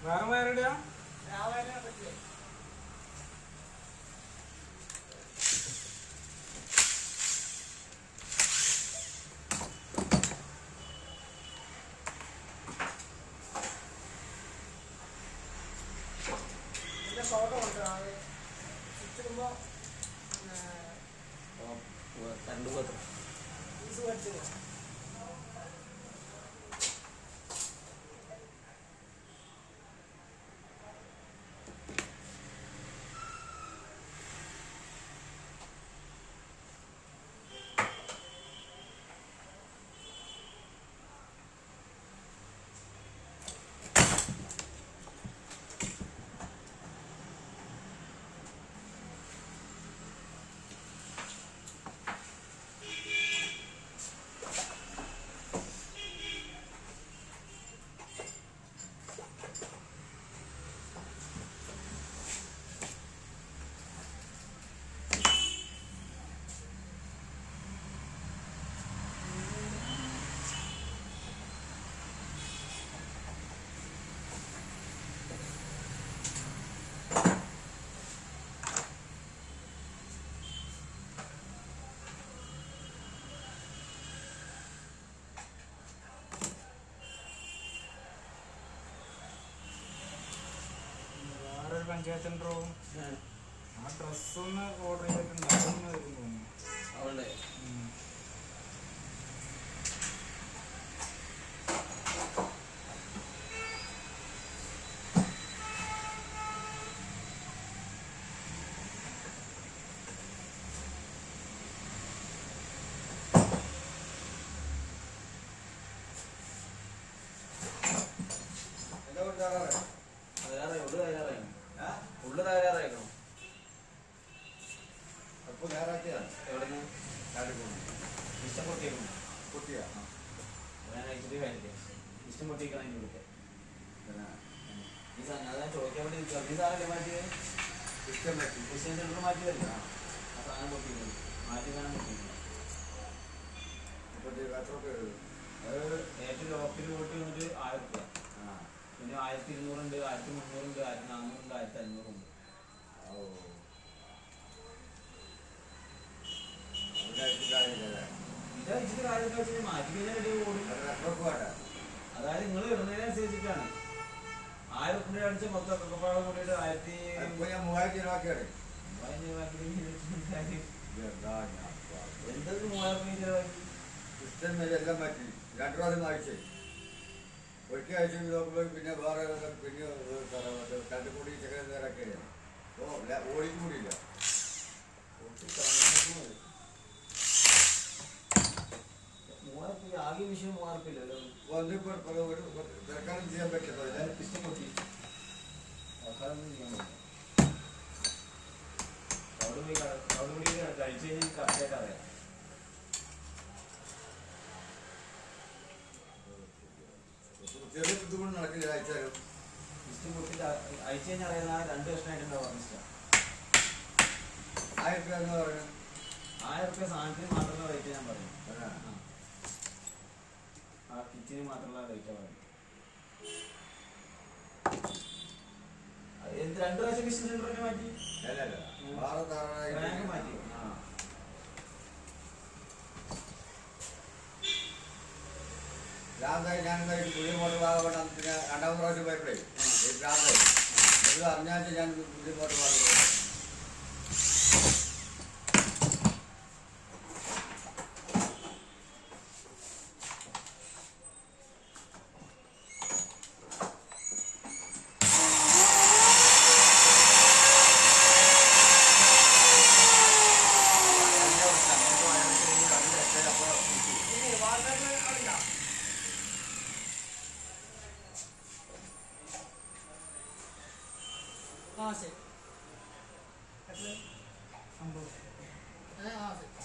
വേറെ വയറിടുക ഷോർട്ട് കൊടുക്കണം ചുറ്റുമ്പോൾ current പോത്ര fees പഠിച്ചത് പഞ്ചായത്തിന്റെ റൂം ആ ഡ്രസ്സൊന്ന് ഓർഡർ ചെയ്തിട്ടുണ്ട് അതൊന്ന് വരും തോന്നുന്നു അവിടെ ഉള്ളു തകരാറായിരുന്നു അപ്പൊ ഞായറാഴ്ചയാണ് എവിടെന്ന് ഇഷ്ടം പൊട്ടിയേക്കും കുട്ടിയാ ഞാൻ അയച്ചിട്ട് കഴിഞ്ഞില്ലേ ഇഷ്ടം പൊട്ടിയേക്കണം അതിൻ്റെ ഇവിടുത്തെ ഈ സാധനം അത് ഞാൻ ചോദിക്കാൻ വേണ്ടി ഈ സാധനമല്ലേ മാറ്റിയത് ഇഷ്ടം പറ്റി ക്രിസ്ത്യൻ സെൻറ്റർ മാറ്റി വരില്ല ആ സാധനം പൊട്ടിയിരുന്നു മാറ്റി സാധനം പൊട്ടിയിരുന്നു എത്ര അത് ഏറ്റവും ലോക്കിൽ പോയിട്ട് വന്നിട്ട് 1000 രൂപ പിന്നെ 1200 ഉണ്ട് 1300 ഉണ്ട് 1400 ഉണ്ട് 1500 ഉണ്ട് ഇതയച്ചിട്ട് കാര്യം വെച്ചാൽ മാറ്റി കഴിഞ്ഞാൽ റെഡി ഓടും അതായത് നിങ്ങൾ ഇടുന്നതിനനുസരിച്ചിട്ടാണ് 1000 രൂപ അടിച്ച മൊത്തം ഒക്കെപ്പാടെ കൂട്ടിയിട്ട് 3000 രൂപ എന്തൊക്കെ 3000 രൂപ ചിലവാക്കി ഇഷ്ടം എല്ലാം മാറ്റി 2 പ്രാവശ്യം ആഴ്ച ഒരിക്കൽ ആഴ്ച നോക്കുമ്പോൾ പിന്നെ വേറെ പിന്നെ രണ്ട് കൂടി ചെക്കനൊക്കെ ഓടിക്കും കൂടിയില്ല ആകെ വിഷയം 3000 രൂപ ഒന്നിപ്പോൾ ഒരു സർക്കാരും ചെയ്യാൻ പറ്റില്ല ഇഷ്ടം പൊട്ടി സർക്കാരൊന്നും ചെയ്യാൻ പറ്റില്ല അവിടെ കൂടി കഴിച്ചു കഴിഞ്ഞാൽ കറക്റ്റായിട്ട് അറിയാം ചെറിയ ബുദ്ധിമുട്ട് നടക്കില്ല അയച്ചാലും ഇഷ്ടം പൊട്ടിട്ട് അയച്ചു കഴിഞ്ഞാൽ അറിയുന്ന 2 വർഷമായിട്ടുണ്ടാവും ഇഷ്ടം 1000 രൂപ എന്ന് പറയുന്നത് 1000 രൂപ സാധനത്തിന് മാത്രമുള്ള റേറ്റ് ഞാൻ പറയും ആ കിച്ചന് മാത്രമുള്ള റേറ്റാ പറയും 2 പ്രാവശ്യം കിച്ചൻ സെന്ററിനെ മാറ്റി മാറ്റി ഭ്രാന്തായി ഞാനെന്തായാലും പുതിയ മോട്ടർ ഭാഗം പിന്നെ 2ാമത് പ്രാവശ്യം പോയപ്പോഴേ ഭ്രാന്തായി ഇത് അറിഞ്ഞാൽ ഞാൻ പുതിയ മോട്ടർ ഭാഗം हाँ से मतलब 50 हाँ से